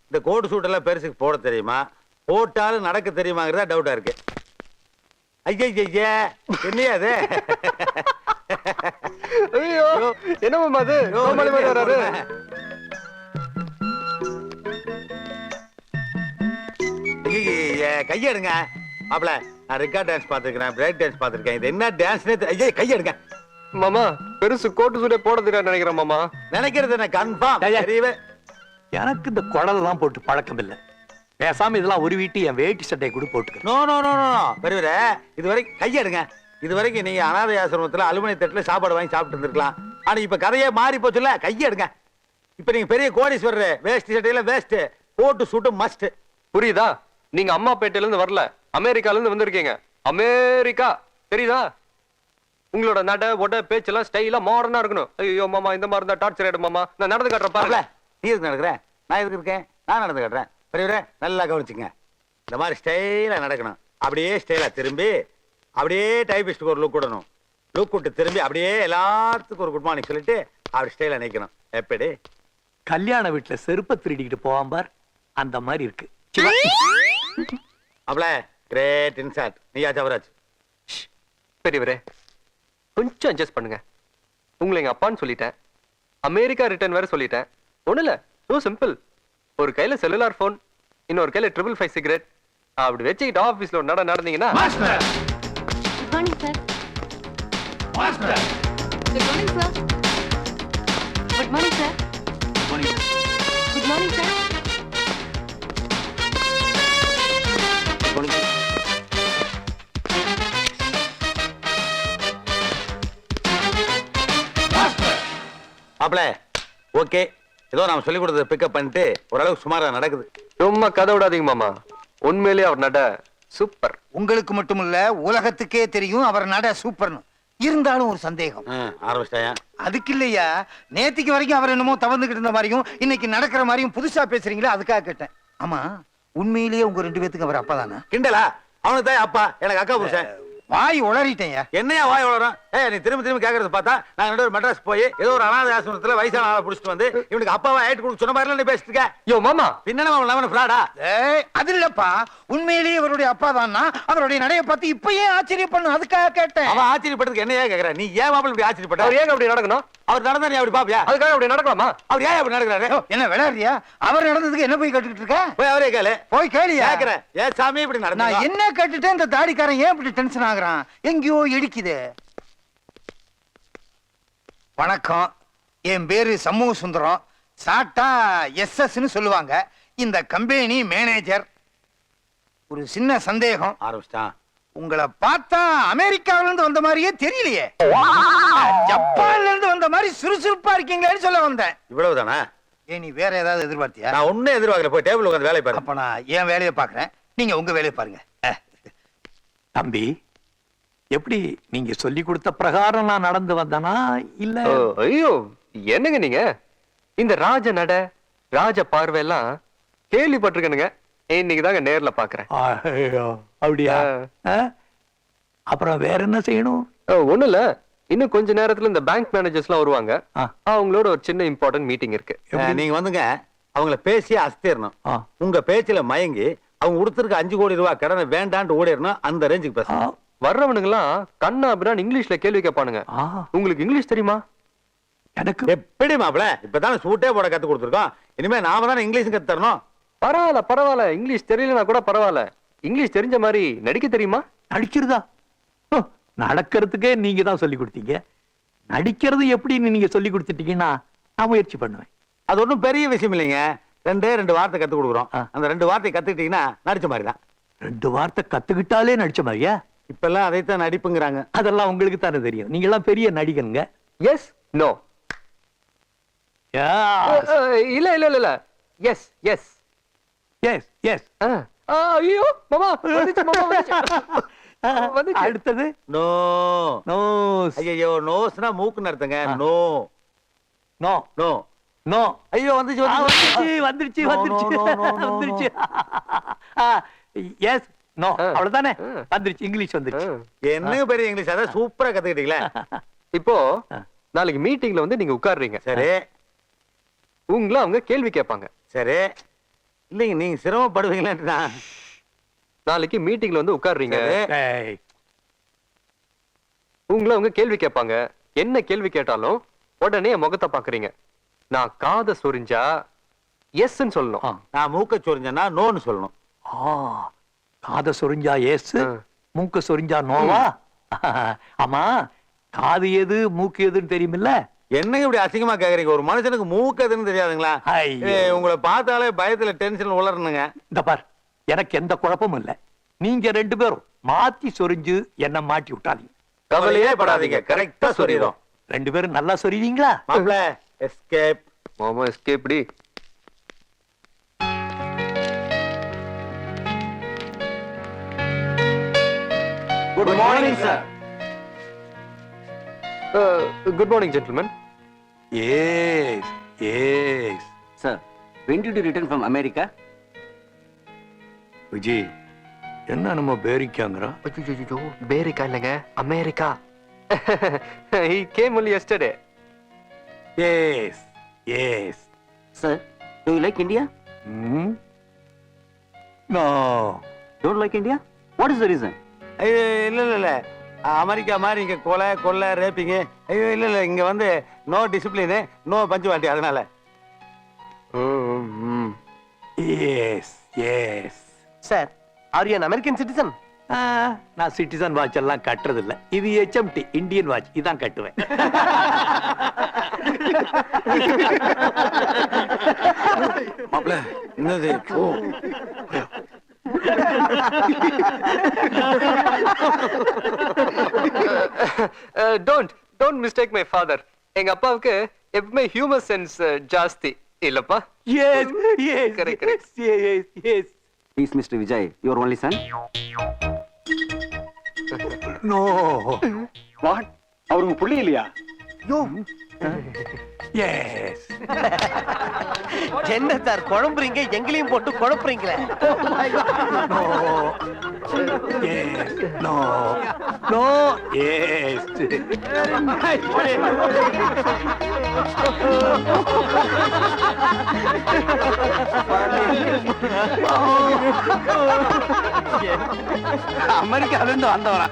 இந்த கோட் சூட் எல்லாம் பெருசுக்கு போட தெரியுமா, போட்டாலும் நடக்க தெரியுமாங்கிறதா டவுட்டா இருக்கு. ஐயா என்னையா அது? ஐயோ, என்ன மாமா அது? கோமாளி மாதிரி வராரு. கையெடுங்க மாப்ள. நான் ரெக்கார்ட் டான்ஸ் பார்த்திருக்கேன், பிரேக் டான்ஸ் பார்த்திருக்கேன். இது என்ன டான்ஸ்னே ஐயா கையெடுங்க. மாமா, பெருசு கோட்டு சூடே போட தெரியாது நினைக்கிறேன் மாமா. நினைக்கிறது என்ன கன்ஃபார்ம் ஐயா. தெரியவே. எனக்கு இந்த குடலாம் போட்டு பழக்கம் இல்லை. பேசாம இதெல்லாம் ஒரு வீட்டு என் வேட்டி சட்டையை கூட போட்டுக்க. நோ நோ நோ நோ பெரியவரே, இதுவரைக்கும் கையெடுங்க. இதுவரைக்கும் நீங்க அனாதை ஆசிரமத்துல அலுமினிய தட்டுல சாப்பாடு வாங்கி சாப்பிட்டு இருந்திருக்கலாம். ஆனா இப்ப கதையே மாறி போச்சுல்ல, கையெடுங்க. இப்ப நீங்க பெரிய கோடீஸ்வரர், வேஷ்டி சட்டையில வேஸ்ட், கோட்டு சூட்டு மஸ்ட். புரியுதா? நீங்க அம்மா பேட்டையில இருந்து வரல, அமெரிக்கால இருந்து வந்திருக்கீங்க. அமெரிக்கா தெரியுதா? உங்களோட நட ஒட பேச்செல்லாம் ஸ்டைலா மாடர்னா இருக்கணும். ஐயோ மாமா, இந்த மாதிரி இருந்தா டார்ச்சர் ஆயிடும் மாமா. நான் நடந்து காட்டுறேன் பாருங்க. நீ எதுக்கு நடக்கிறேன்? நான் எதுக்கு இருக்கேன்? நான் நடந்து காட்டுறேன். பெரியவரே நல்லா கவனிச்சுங்க. இந்த மாதிரி ஸ்டைலா நடக்கணும். அப்படியே ஸ்டைலா திரும்பி, அப்படியே டைபிஸ்டுக்கு ஒரு லுக் விடணும். லுக் விட்டு திரும்பி அப்படியே எல்லாத்துக்கும் ஒரு குட் மார்னிங் சொல்லிட்டு அப்படி ஸ்டைலா நிக்கணும். எப்படி? கல்யாண வீட்டுல செருப்பை திருடிக்கிட்டு போவான் பார், அந்த மாதிரி இருக்கு. அப்பல கிரேட் இன்சார்ட். நீயா ஜவராஜ்? பெரியவரே, கொஞ்சம் அட்ஜஸ்ட் பண்ணுங்க. உங்களை எங்க அப்பான்னு சொல்லிட்டேன், அமெரிக்கா ரிட்டர்ன் வேற சொல்லிட்டேன். ஒண்ணு இல்ல, சோ சிம்பிள். ஒரு கையில செல்லுலார் போன், இன்னொரு கையில 555 சிகரெட் அப்படி வச்சுக்கிட்டு ஆபீஸ்ல ஒரு நடந்தீங்கன்னா. Good morning sir. Good morning sir. Good morning sir. Good morning sir. அப்பல ஓகே, ஏதோ நாம சொல்லி கொடுத்ததை பிக்கப் பண்ணிட்டு ஓரளவுக்கு சுமாரா நடக்குது. ரொம்ப கதை விடாதீங்க மாமா. உண்மையிலேயே அவர் நட சூப்பர். உங்களுக்கு மட்டுமில்ல, உலகத்துக்கே தெரியும் அவர் நட சூப்பர்னு. இருந்தாலும் ஒரு சந்தேகம். ஆரம்பிச்சிட்டாயா? அதுக்கு இல்லையா, நேத்திக்கு வரைக்கும் அவர் என்னமோ தவந்துகிட்டு இருந்த மாதிரியும் இன்னைக்கு நடக்கிற மாதிரியும் புதுசா பேசுறீங்களா, அதுக்காக கேட்டேன். ஆமா, உண்மையிலேயே உங்க 2 பேத்துக்கு அவர் அப்பா தானே? கிண்டலா? அவனுக்கு தான் அப்பா, எனக்கு அக்கா புருஷன். வாய் உளறிட்டேன். என்னையா வாய் வளரும்? நீ திரும்ப திரும்ப கேக்குறது பார்த்தா நாங்க 2 பேரும் மெட்ராஸ் போய் ஏதோ ஒரு அனாதை ஆசிரமத்துல வயசான ஆளை புடிச்சிட்டு வந்து இவனுக்கு அப்பாவா ஆயிட்டு கொடுக்க சொன்ன மாதிரி நீ பேசிட்டு இருக்க. யோ மாமா, பின்ன ஃப்ராடா? அது இல்லப்பா, உண்மையிலேயே அவருடைய அப்பா தானா? அவருடைய நடைய பார்த்து இப்ப ஏன் ஆச்சரியப்படணும், அதுக்காக கேட்டேன். அவன் ஆச்சரியப்பட்டதுக்கு என்னையா கேக்குற? நீ ஏன் மாப்பிள்ள இப்படி ஆச்சரியப்பட்ட? அவர் ஏங்க அப்படி நடக்கணும்? அவர் நடந்தா நீ அப்படி பாப்பியா? அதுக்காக அப்படி நடக்கலாமா? அவர் ஏன் அப்படி நடக்கிறாரு? என்ன விளையாடுறியா? அவர் நடந்ததுக்கு என்ன போய் கேட்டுக்கிட்டு இருக்க? போய் அவரே கேளு. போய் கேளியா? கேக்குறேன். ஏன் சாமி இப்படி நடந்தா? நான் என்ன கேட்டுட்டேன், இந்த தாடிக்காரன் ஏன் இப்படி டென்ஷன் ஆகுறான்? எங்கேயோ இடிக்குது. வணக்கம், என் பேரு சமூக சுந்தரம். சாட்டா SS சொல்லுவாங்க. இந்த கம்பெனி மேனேஜர். ஒரு சின்ன சந்தேகம். ஆரம்பிச்சிட்டான். உங்களை பார்த்தா அமெரிக்காவில இருந்து வந்த மாதிரியே தெரியலையே. ஜப்பான்ல இருந்து வந்த மாதிரி சுறுசுறுப்பா இருக்கீங்களேன்னு சொல்ல வந்தேன். இவ்வளவுதானா? நீ வேற ஏதாவது எதிர்பார்த்தியா? நான் ஒன்னும் எதிர்பார்க்கல. போய் டேபிள் உட்கார்ந்து வேலையை பாரு. அப்ப நான் என் வேலையை பாக்குறேன், நீங்க உங்க வேலையை பாருங்க. தம்பி, எப்படி நீங்க சொல்லி கொடுத்த பிரகாரம் நான் நடந்து வந்தனா இல்ல? ஐயோ என்னங்க நீங்க, இந்த ராஜ நட ராஜ பார்வை எல்லாம் கேள்விப்பட்டிருக்கேனுங்க, இன்னைக்கு தாங்க நேர்ல பாக்குறேன். ஐயோ, அப்படியா? அப்புறம் வேற என்ன செய்யணும்? ஒண்ணு இல்ல, இன்னும் கொஞ்ச நேரத்துல இந்த பேங்க் மேனேஜர்ஸ் எல்லாம் வருவாங்க. அவங்களோட ஒரு சின்ன இம்பார்ட்டன்ட் மீட்டிங் இருக்கு. நீங்க வந்துங்க அவங்கள பேசி அஸ்திரணும். உங்க பேச்சுல மயங்கி அவங்க கொடுத்திருக்க 5 கோடி ரூபாய் கடனை வேண்டான்னு ஓடிடணும். அந்த ரேஞ்சுக்கு பேசணும். வர்றவனுங்கெல்லாம் கண்ணா அப்படின்னு இங்கிலீஷ்ல கேள்வி கேட்பானுங்க. உங்களுக்கு இங்கிலீஷ் தெரியுமா? எனக்கு எப்படி மாப்பிள, இப்பதான் சூட்டே போட கத்து கொடுத்துருக்கோம். இனிமே நாம தானே இங்கிலீஷ் கத்து தரணும். பரவாயில்ல பரவாயில்ல, இங்கிலீஷ் தெரியலனா கூட பரவாயில்ல. இங்கிலீஷ் தெரிஞ்ச மாதிரி நடிக்க தெரியுமா? நடிக்கிறதா? நடக்கிறதுக்கே நீங்க தான் சொல்லி கொடுத்தீங்க. நடிக்கிறது எப்படின்னு நீங்க சொல்லி கொடுத்துட்டீங்கன்னா நான் முயற்சி பண்ணுவேன். அது ஒண்ணும் பெரிய விஷயம் இல்லைங்க. 2 வார்த்தை கத்து கொடுக்குறோம். அந்த 2 வார்த்தை கத்துக்கிட்டீங்கன்னா நடிச்ச மாதிரி தான். 2 வார்த்தை கத்துக்கிட்டாலே நடிச்ச மாதிரியா? இப்ப எல்லாம் அதைத்தான் நடிப்புங்கிறாங்க. அதெல்லாம் உங்களுக்கு தானே தெரியும். நீங்க எல்லாம் பெரிய நடிகனுங்க. Yes no. இல்ல இல்ல இல்ல இல்ல, எஸ் எஸ் எஸ் எஸ். ஐயோ மாமா வந்துச்சு, மாமா வந்துச்சு. அடுத்தது நோ. நோஸ். ஐயோ, நோஸ்னா மூக்குன்னு அர்த்தங்க. No no no no. ஐயோ, வந்துச்சு வந்துருச்சு வந்துருச்சு. எஸ் நோ, அவ்வளவுதானே? வந்துருச்சு, இங்கிலீஷ் வந்துருச்சு. என்ன பெரிய இங்கிலீஷ், அதான் சூப்பரா கத்துக்கிட்டீங்களே. இப்போ நாளைக்கு மீட்டிங்ல வந்து நீங்க உட்கார்றீங்க. சரி. உங்களை அவங்க கேள்வி கேட்பாங்க. சரி. இல்லைங்க, நீங்க சிரமப்படுவீங்களா? நாளைக்கு மீட்டிங்ல வந்து உட்கார்றீங்க. ஏய், உங்களை அவங்க கேள்வி கேட்பாங்க. என்ன கேள்வி கேட்டாலும் உடனே என் முகத்தை பாக்குறீங்க. நான் காதை சொரிஞ்சா எஸ்ன்னு சொல்லணும். நான் மூக்க சொரிஞ்சேன்னா நோன்னு சொல்லணும். காதை சொரிஞ்சா எஸ், மூக்கு சொரிஞ்சா நோவா? ஆமா, காது எது மூக்கு எதுன்னு தெரியுமில்ல? என்ன இப்படி அசிங்கமா கேக்குறீங்க? ஒரு மனுஷனுக்கு மூக்கு எதுன்னு தெரியாதுங்களா? உங்களை பார்த்தாலே பயத்துல டென்ஷன் உளறணுங்க. இந்த பார், எனக்கு எந்த குழப்பமும் இல்ல. நீங்க 2 பேரும் மாத்தி சொரிஞ்சு என்ன மாட்டி விட்டாதீங்க. கவலையே படாதீங்க, கரெக்டா சொரிறோம். 2 பேரும் நல்லா சொரிவீங்களா? மாப்ள எஸ்கேப். மாமா எஸ்கேப் டி. Good morning sir. Good morning gentleman. Yes yes. Sir, when did you return from America? Vijay, என்ன நம்ம பேரிக்காங்கறா? ஐயோ, பேரிக்கா இல்லைங்க, America. He came only yesterday. Yes yes. Sir, do you like India? No. Don't like India? What is the reason? ஐயோ, இல்ல இல்ல இல்ல, அமெரிக்கா மாதிரி இங்க கொலை கொள்ளை ரேப்பிங்க. ஐயோ இல்ல இல்ல, இங்க வந்து நோ டிசிப்ளின், நோ பஞ்சுவாலிட்டி. அதனால yes yes. Sir, are you an American citizen? நான் சிட்டிசன் வாட்ச் எல்லாம் கட்டுறது இல்ல. இது HMT இந்தியன் வாட்ச், இதான் கட்டுவேன். மாப்ள என்னது? Don't mistake my father. எங்க அப்பாவுக்கு எப்பவுமே ஹியூமர் சென்ஸ் ஜாஸ்தி இல்லப்பா. Yes, yes, Correct, correct. yes, yes. Is Mr. Vijay your only son? No. What, அவருக்கு புள்ளி இல்லையா? Yes. என்ன சார் குழம்புறீங்க? எங்களையும் போட்டு குழப்புறீங்களே. No. Yes. No. No. Yes. அமெரிக்கால இருந்து வந்தவரா?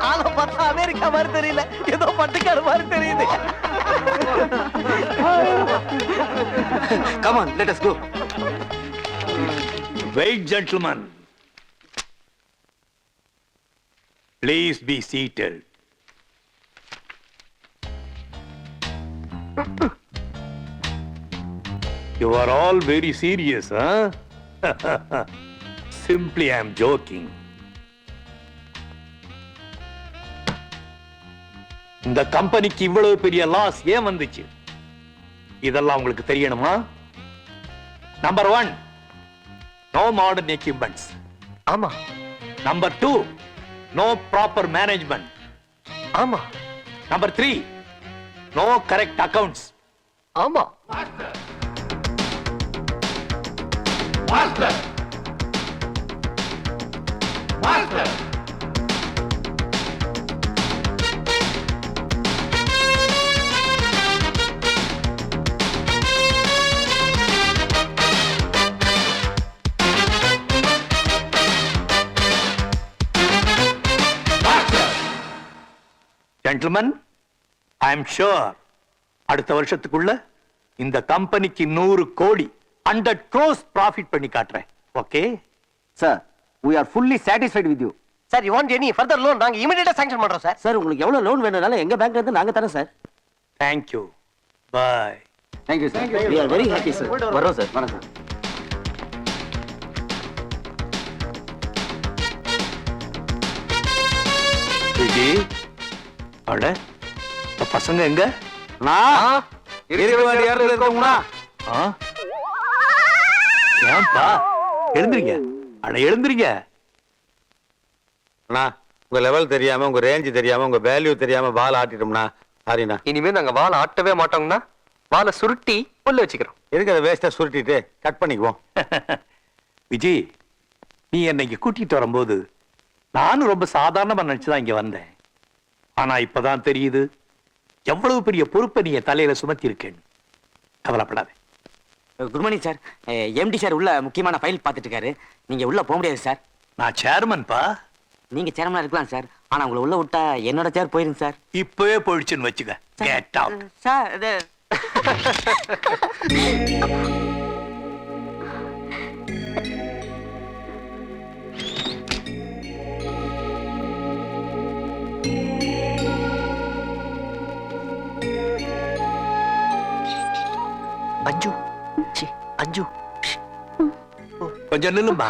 ஆளை பார்த்தா அமெரிக்கா மாதிரி தெரியல, ஏதோ பட்டுக்காடு மாதிரி தெரியுது. Come on, let us go. Wait, gentlemen. Please be seated. You are all very serious, huh? Simply, I am joking. இந்த கம்பெனிக்கு இவ்வளவு பெரிய லாஸ் ஏன் வந்துச்சு இதெல்லாம் உங்களுக்கு தெரியணுமா? Number 1, no modern equipments. ஆமா நம்பர் 2, நோ ப்ராப்பர் மேனேஜ்மெண்ட். ஆமா நம்பர் 3, நோ கரெக்ட் அக்கவுண்ட்ஸ். ஆமா ஜென்டில்மேன், ஐ எம் ஷூர் அடுத்த வருஷத்துக்குள்ள இந்த கம்பெனிக்கு 100 கோடி 100 crores ப்ராஃபிட் பண்ணி காட்டுறேன். Okay sir, we are fully satisfied with you. Sir, you want any further loan? நாங்க இமிடியேட்டா சாங்ஷன் பண்றோம் சார். சார், உங்களுக்கு எவ்வளவு லோன் வேணும்னாலும் எங்க பேங்க்ல இருந்து நாங்க தரோம் sir. Thank you, bye. Thank you, sir. We are very happy, sir. வரோம் சார். வணக்கம். விஜி, அட இந்த பசங்க எங்க? நான் இருக்க வேண்டிய இடத்துல இருக்கோம்னா ஆ? ஏன்பா எழுந்திருங்க, அட எழுந்திருங்க. அண்ணா, உங்க லெவல் தெரியாம, உங்க ரேஞ்ச் தெரியாம, உங்க வேல்யூ தெரியாம பால் ஆட்டிட்டோம்னா சாரிண்ணா. இனிமே நாங்க வால் ஆட்டவே மாட்டோம்னா வாலை சுருட்டி உள்ள வச்சுக்கிறோம். எதுக்கு அதை வேஸ்டா சுருட்டிட்டு கட் பண்ணிக்குவோம். விஜி, நீ என்னை கூட்டிட்டு வரும்போது நானும் ரொம்ப சாதாரணமா நினைச்சுதான் இங்க வந்தேன். ஆனா இப்பதான் தெரியுது எவ்வளவு பெரிய பொறுப்பை நீ என் தலையில சுமத்தி இருக்கேன்னு. கவலைப்படாத. Good morning sir. MD sir உள்ள முக்கியமான ஃபைல் பார்த்துட்டு இருக்காரு. நீங்க உள்ள போக முடியாது சார். நான் சேர்மன்பா. நீங்க சேர்மனா இருக்கலாம் சார். ஆனா உங்களை உள்ள விட்டா என்னோட சேர் போயிருங்க சார். இப்பவே போயிடுச்சுன்னு வச்சுக்க. Get out. சார், இது அஞ்சு சி, அஞ்சு கொஞ்சம் நில்லுமா.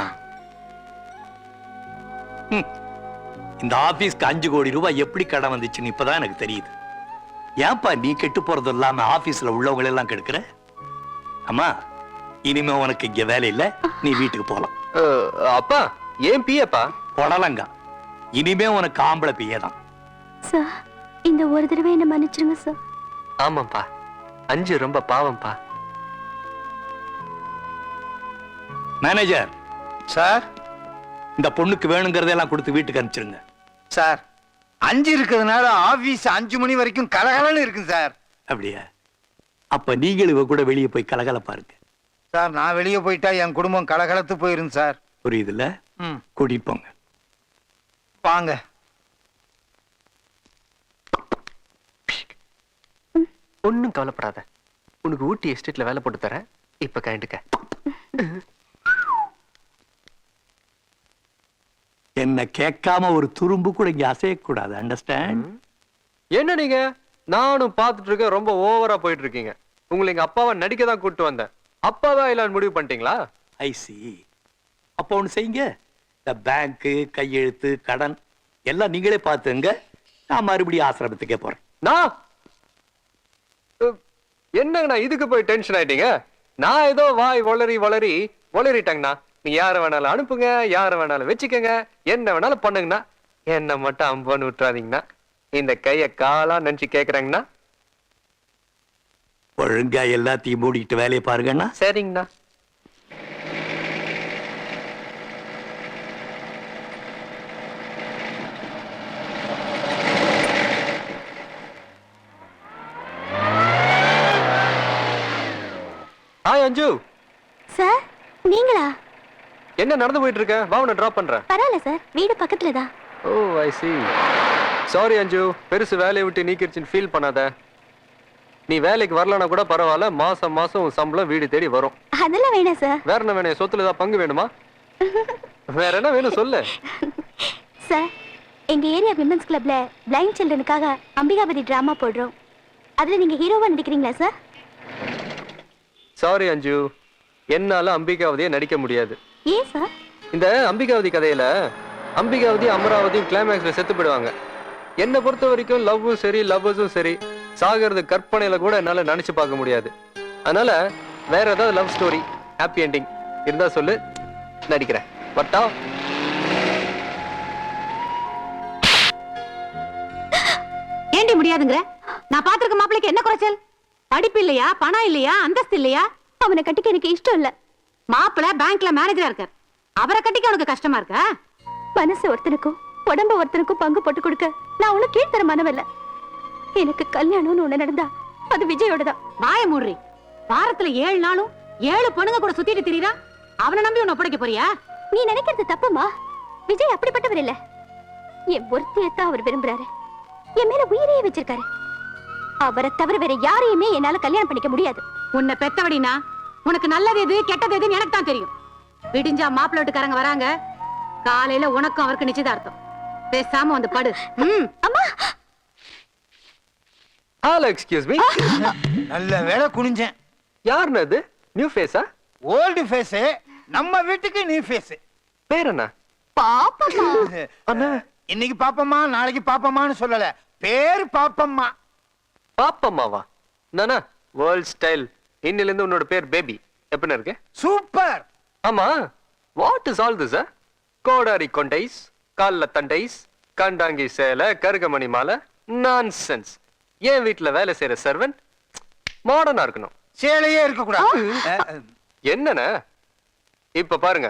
இந்த ஆபீஸ்க்கு 5 கோடி ரூபாய் எப்படி கடன் வந்துச்சுன்னு இப்பதான் எனக்கு தெரியுது. ஏன்பா நீ கெட்டு போறது இல்லாம ஆபீஸ்ல உள்ளவங்க எல்லாம் கெடுக்கிற? அம்மா, இனிமே உனக்கு இங்க வேலை இல்ல, நீ வீட்டுக்கு போலாம். அப்பா ஏன் பியப்பா? உடலங்க, இனிமே உனக்கு ஆம்பளை பியதான். சார், இந்த ஒரு தடவை என்ன மன்னிச்சிருங்க சார். ஆமாப்பா, அஞ்சு ரொம்ப பாவம்பா. மேனேஜர் சார் இந்த பொண்ணுக்கு வேணுங்கிறதெல்லாம் கொடுத்து வீட்டுக்கு அனுப்பிச்சிருங்க. சார் 5 இருக்கிறதுனால ஆபீஸ் 5 மணி வரைக்கும் கலகலன்னு இருக்கு சார். அப்படியா? அப்ப நீங்களும் இவ கூட வெளியே போய் கலகல பாருங்க. சார், நான் வெளியே போயிட்டா என் குடும்பம் கலகலத்து போயிரும் சார். புரியுதுல்ல? ம், கூட்டிட்டு போங்க. வாங்க. ஒண்ணும் கவலைப்படாத, உனக்கு ஊட்டி எஸ்டேட்ல வேலை போட்டு தரேன். இப்ப கண்டுக்க. என்ன கேட்காம ஒரு துரும்பு கூட இங்க அசையக்கூடாது. அண்டர்ஸ்டாண்ட்? என்ன நீங்க, நானும் பார்த்துட்டு இருக்கேன், ரொம்ப ஓவரா போயிட்டு இருக்கீங்க. உங்களை எங்க அப்பாவை நடிக்க தான் கூட்டு வந்தேன். அப்பாவா இல்லன்னு முடிவு பண்ணிட்டீங்களா? ஐ சி. அப்போ ஒண்ணு செய்யுங்க, இந்த பேங்க், கையெழுத்து, கடன் எல்லாம் நீங்களே பார்த்துங்க. நான் மறுபடியும் ஆசிரமத்துக்கே போறேன். நான் என்னங்கண்ணா இதுக்கு போய் டென்ஷன் ஆயிட்டீங்க? நான் ஏதோ வாய் வளரிட்டாங்கண்ணா. நீங்க யார வேணாலும் அனுப்புங்க, யார வேணாலும் வச்சுக்கங்க, என்ன வேணாலும் பண்ணுங்கண்ணா. என்ன மட்டும் அம்பன்னு விட்டுறாதீங்கண்ணா. இந்த கைய காலா நினைச்சு கேக்குறாங்கண்ணா. ஒழுங்கா எல்லாத்தையும் மூடிட்டு வேலையை பாருங்கண்ணா. சரிங்கண்ணா. ஹாய் அஞ்சு. சார், நீங்களா? என்ன நடந்து போயிட்டு இருக்க? வா, உன்னை டிராப் பண்றேன். பரவாயில்ல சார், வீடு பக்கத்துல தான். ஓ, ஐ சி. சாரி அஞ்சு, பெருசு வேலையை விட்டு நீக்கிடுச்சுன்னு ஃபீல் பண்ணாத. நீ வேலைக்கு வரலனா கூட பரவாயில்ல, மாசம் மாசம் உன் சம்பளம் வீடு தேடி வரும். அதெல்லாம் வேணாம் சார். வேற என்ன வேணும்? சொத்துல ஏதாவது பங்கு வேணுமா? வேற என்ன வேணும் சொல்லு. சார், எங்க ஏரியா விமன்ஸ் கிளப்ல பிளைண்ட் சில்ட்ரனுக்காக அம்பிகாபதி டிராமா போடுறோம். அதுல நீங்க ஹீரோவா நடிக்கிறீங்களா சார்? சாரி அஞ்சு, என்னால அம்பிகாவதியை நடிக்க முடியாது. ஏன் சார்? இந்த அம்பிகாவதி கதையில அம்பிகாவதி அமராவதியும் கிளைமேக்ஸ்ல செத்து போயிடுவாங்க. என்னை பொறுத்த வரைக்கும் லவ்வும் சரி லவ்வர்ஸும் சரி சாகிறது கற்பனையில கூட என்னால நினைச்சு பார்க்க முடியாது. அதனால வேற ஏதாவது லவ் ஸ்டோரி ஹாப்பி என்டிங் இருந்தா சொல்லு, நடிக்கிறேன். பட்டா ஏண்டி முடியாதுங்கிற? நான் பாத்திருக்க மாப்பிளைக்கு என்ன குறைச்சல்? படிப்பு இல்லையா, பணம் இல்லையா, அந்தஸ்து இல்லையா? அவனை கட்டிக்க எனக்கு இஷ்டம் இல்ல. மாப்பிளை பேங்க்ல மேனேஜரா இருக்கார். அவரை கட்டிக்க உனக்கு கஷ்டமா இருக்கா? மனசு ஒருத்தனுக்கும் உடம்பு ஒருத்தனுக்கும் பங்கு போட்டு கொடுக்க நான் ஒண்ணு கீழ்த்தரமானவல்ல. எனக்கு கல்யாணம்னு ஒண்ணு நடந்தா அது விஜயோட தான். வாய மூடுறி. வாரத்துல 7 நாளும் 7 பொண்ணுங்க கூட சுத்திட்டு திரியறா. அவனை நம்பி உன்னை ஒப்படைக்க போறியா? நீ நினைக்கிறது தப்புமா? விஜய் அப்படிப்பட்டவர் இல்ல. என் ஒருத்தியத்தான் அவர் விரும்புறாரு. என் மேல உயிரையே வச்சிருக்காரு. அவரை தவிர வேற யாரையுமே என்னால கல்யாணம் பண்ணிக்க முடியாது. உன்னை பெத்தவடினா உனக்கு நல்லது எது கெட்டது எதுன்னு எனக்கு தான் தெரியும். விடிஞ்சா மாப்பிள்ளை வீட்டுக்காரங்க வராங்க. காலையில உனக்கும் அவருக்கு நிச்சயதார்த்தம். பேசாம வந்து படு. அம்மா ஹலோ எக்ஸ்கியூஸ் மீ. நல்ல வேலை குனிஞ்சேன். யாருன்னு அது? நியூ ஃபேஸா? Old face. நம்ம வீட்டுக்கு நியூ ஃபேஸ். பேர் என்ன? பாப்பம்மா. அண்ணா இன்னைக்கு பாப்பம்மா நாளைக்கு பாப்பம்மான்னு சொல்லல, பேரு பாப்பம்மா. பாப்பம்மாவா? நானா வேர்ல்ட் ஸ்டைல். இன்னில இருந்து உன்னோட பேர் பேபி. எப்படி இருக்கு? சூப்பர். ஆமா, வாட் இஸ் ஆல் திஸ்? கோடாரி கொண்டைஸ், கால்ல தண்டைஸ், கண்டாங்கி சேலை, கருகமணி மாலை, நான்சென்ஸ். என் வீட்டுல வேலை செய்யற சர்வன்ட் மாடர்னா இருக்கணும். சேலையே இருக்க கூடாது. என்னண்ணா இப்ப பாருங்க.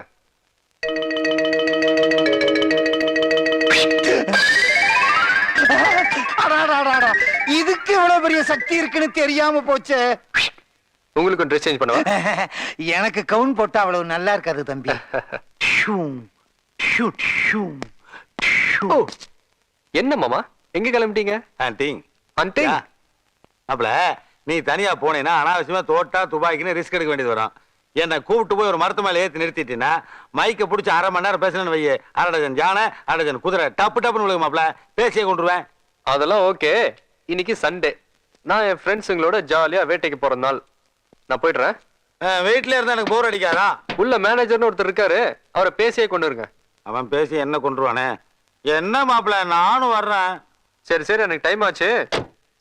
இதுக்கு இவ்வளவு பெரிய சக்தி இருக்குன்னு தெரியாம போச்சு. உங்களுக்கு ட்ரெஸ் சேஞ்ச் பண்ணவா? எனக்கு கவுன் போட்டா அவ்வளவு நல்லா இருக்காது தம்பி. ஓ, என்ன மாமா எங்க கிளம்பிட்டீங்க? ஆன்டிங் அன்டே அப்பல நீ தனியா போனேன்னா அனாவசியமா தோட்டா துப்பாக்கின்னு ரிஸ்க் எடுக்க வேண்டியது வரும். என்னை கூப்பிட்டு போய் ஒரு மரத்து மேல ஏத்தி நிறுத்திட்டீங்கன்னா மைக்க பிடிச்சி 1/2 மணி நேரம் பேசணும்னு வையே, 1/2 டஜன் யானை 1/2 டஜன் குதிரை டப்பு டப்புன்னு விழுகு மாப்ள. பேசியே கொண்டுருவேன். அதெல்லாம் ஓகே. இன்னைக்கு சண்டே, நான் என் ஃப்ரெண்ட்ஸுங்களோட ஜாலியா வேட்டைக்கு போற நாள். நான் போயிடுறேன். வீட்டுல இருந்தா எனக்கு போர் அடிக்காதா? உள்ள மேனேஜர்னு ஒருத்தர் இருக்காரு, அவரை பேசியே கொண்டு வருங்க. அவன் பேசி என்ன கொண்டுருவானே? என்ன மாப்பிள, நானும் வர்றேன். சரி சரி, எனக்கு டைம் ஆச்சு.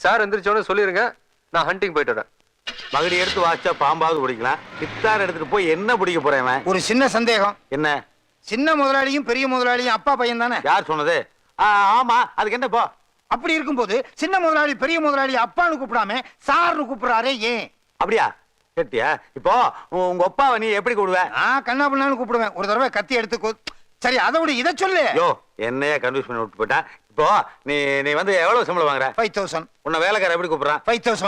சார் எந்திரிச்சோன்னு சொல்லிருங்க, நான் ஹண்டிங் போயிட்டு வரேன். மகடி எடுத்து வாச்சா பாம்பாவது பிடிக்கலாம், கித்தார் எடுத்துட்டு போய் என்ன பிடிக்க போறேன்? ஒரு சின்ன சந்தேகம். என்ன? சின்ன முதலாளியும் பெரிய முதலாளியும் அப்பா பையன் தானே? யார் சொன்னது? ஆமா, அதுக்கு என்ன போ? அப்படி இருக்கும்போது சின்ன முதலாளி பெரிய முதலாளி அப்பான்னு கூப்பிடாம சார்னு கூப்பிடுறாரே, ஏன்? அப்படியா கேட்டியா? இப்போ உங்க அப்பாவை நீ எப்படி கூப்பிடுவ? கண்ணா பண்ணான்னு கூப்பிடுவேன். ஒரு தடவை கத்தி எடுத்து சரி, அதை விட இதை சொல்லு. யோ, என்னைய கன்ஃபியூஸ் பண்ணி விட்டு போட்டா. இப்போ நீ நீ வந்து எவ்வளவு சம்பளம் வாங்குற? 5000. உன்னை வேலைக்கார எப்படி கூப்பிடுறான்? 5000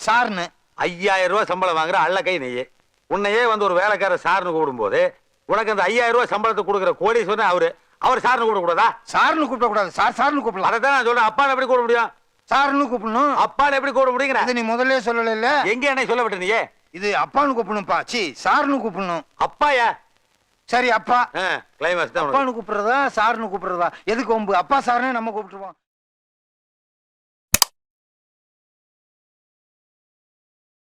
சார்னு. 5000 ரூபாய் சம்பளம் வாங்குற அல்ல கை நெய்யே. உன்னையே வந்து ஒரு வேலைக்கார சார்னு கூப்பிடும் போது உனக்கு அந்த 5000 ரூபாய் சம்பளத்தை கொடுக்குற கோடீஸ்வரன் அவர் சார்னு கூப்பிட கூடாதா? சார்னு கூப்பிட கூடாது, சார்னு கூப்பிடலாம். அதை தான் நான் சொல்றேன். அப்பான்னு எப்படி கூப்பிட முடியும்? சார்னு கூப்பிடணும். அப்பான்னு எப்படி கூப்பிட முடியுங்கிற? இது நீ முதல்ல சொல்லல. எங்க என்ன சொல்ல விட்ட நீயே? இது அப்பான்னு கூப்பிடணும்பா. சார்னு கூப்பிடணும். அப்பாயா? சரி அப்பா. கிளைமாக்ஸ் தான். அப்பான்னு கூப்பிடுறதா சார்னு கூப்பிடுறதா? எதுக்கு ஒம்பு? அப்பா சார்னே நம்ம கூப்பிட்டுருவோம்.